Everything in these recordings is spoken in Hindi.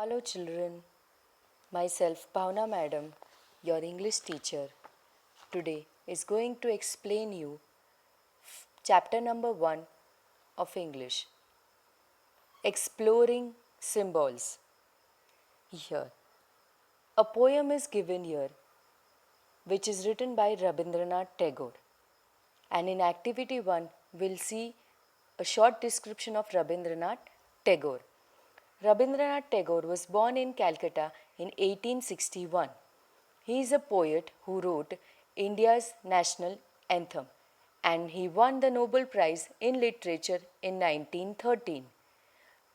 Hello children, myself Bhavna Madam, your English teacher, today is going to explain you chapter number 1 of English, Exploring Symbols. Here, a poem is given here which is written by Rabindranath Tagore. And in activity 1, we'll see a short description of Rabindranath Tagore. Rabindranath Tagore was born in Calcutta in 1861. He is a poet who wrote India's national anthem and he won the Nobel Prize in Literature in 1913.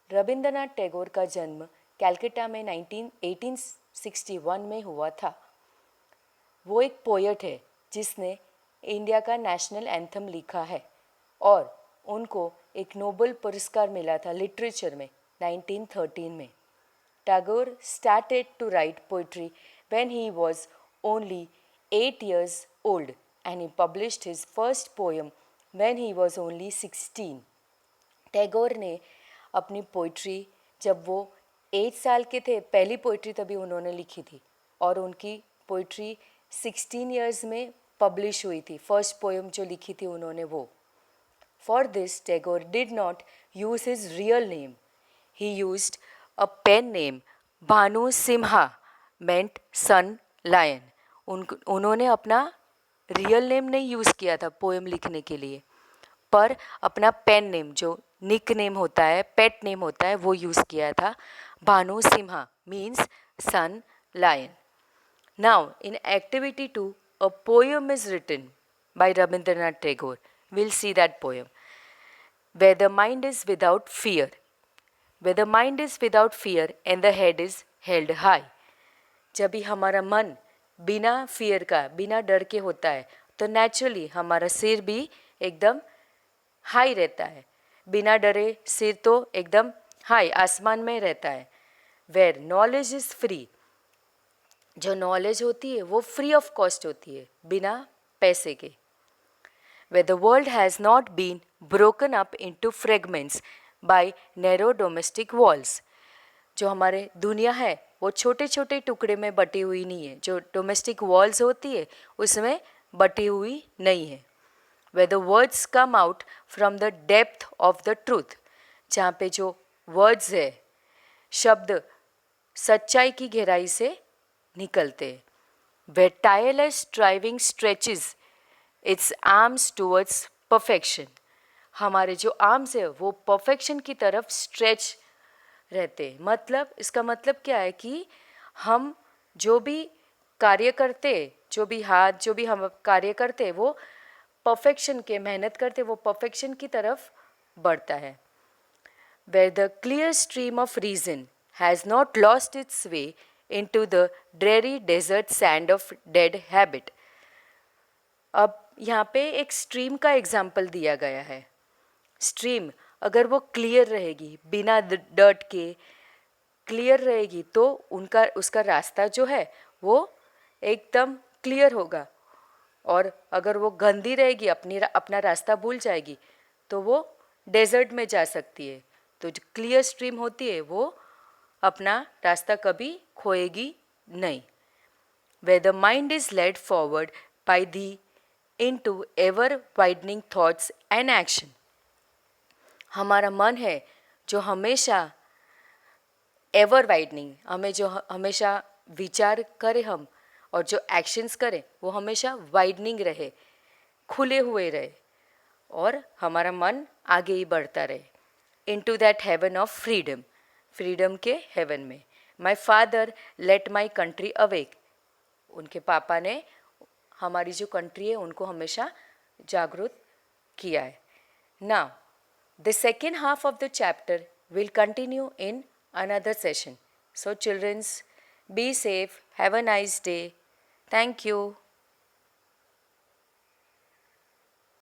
Rabindranath Tagore का जन्म कैलकाटा में 1861 में हुआ था. वो एक पोएट है जिसने इंडिया का नेशनल एंथम लिखा है और उनको एक नोबेल पुरस्कार मिला था लिटरेचर में 1913 में. Tagore started to write poetry when he was only 8 years old and he published his first poem when he was only 16. Tagore ने अपनी पोइट्री जब वो 8 साल के थे, पहली पोइट्री तभी उन्होंने लिखी थी और उनकी पोइट्री 16 ईयर्स में पब्लिश हुई थी. फर्स्ट पोएम जो लिखी थी उन्होंने वो. For this Tagore did not use his real name. He used a pen name. Bhanu Simha meant sun lion. उन्होंने अपना रियल नेम नहीं यूज़ किया था पोएम लिखने के लिए, पर अपना पेन नेम जो निक नेम होता है, पेट नेम होता है, वो यूज़ किया था. Bhanu Simha means sun lion. Now in activity 2 a poem is written by Rabindranath Tagore. We'll see that poem. Where the mind is without fear. Where the mind is without fear and the head is held high. जब भी हमारा मन बिना फियर का, बिना डर के होता है तो नेचुरली हमारा सिर भी एकदम हाई रहता है. बिना डरे सिर तो एकदम हाई आसमान में रहता है. Where knowledge is free. जो नॉलेज होती है वो फ्री ऑफ कॉस्ट होती है, बिना पैसे के. Where the world has not been broken up into fragments by narrow domestic walls. जो हमारे दुनिया है वो छोटे छोटे टुकड़े में बटी हुई नहीं है. जो डोमेस्टिक वॉल्स होती है उसमें बटी हुई नहीं है. Where the words come out from the depth of the truth. जहाँ पे जो वर्ड्स है, शब्द सच्चाई की गहराई से निकलते. Where tireless striving stretches its arms towards perfection. हमारे जो आर्म्स है वो परफेक्शन की तरफ स्ट्रेच रहते. मतलब इसका मतलब क्या है कि हम जो भी कार्य करते, जो भी हाथ, जो भी हम कार्य करते वो परफेक्शन के मेहनत करते, वो परफेक्शन की तरफ बढ़ता है. Where the clear stream of reason has not lost its way into the dreary desert sand of dead habit. अब यहाँ पे एक स्ट्रीम का एग्जाम्पल दिया गया है. स्ट्रीम अगर वो क्लियर रहेगी, बिना डर्ट के क्लियर रहेगी तो उसका रास्ता जो है वो एकदम क्लियर होगा. और अगर वो गंदी रहेगी, अपना रास्ता भूल जाएगी तो वो डेजर्ट में जा सकती है. तो जो क्लियर स्ट्रीम होती है वो अपना रास्ता कभी खोएगी नहीं. Where the mind is led forward by thee into ever widening thoughts and action. हमारा मन है जो हमेशा एवर वाइडनिंग, हमें जो हमेशा विचार करे हम और जो एक्शंस करें वो हमेशा वाइडनिंग रहे, खुले हुए रहे और हमारा मन आगे ही बढ़ता रहे. Into that heaven of freedom. Freedom के हेवन में. My father let my country awake. उनके पापा ने हमारी जो कंट्री है उनको हमेशा जागरूक किया है. Now the second half of the chapter will continue in another session. So childrens, be safe, have a nice day. Thank you.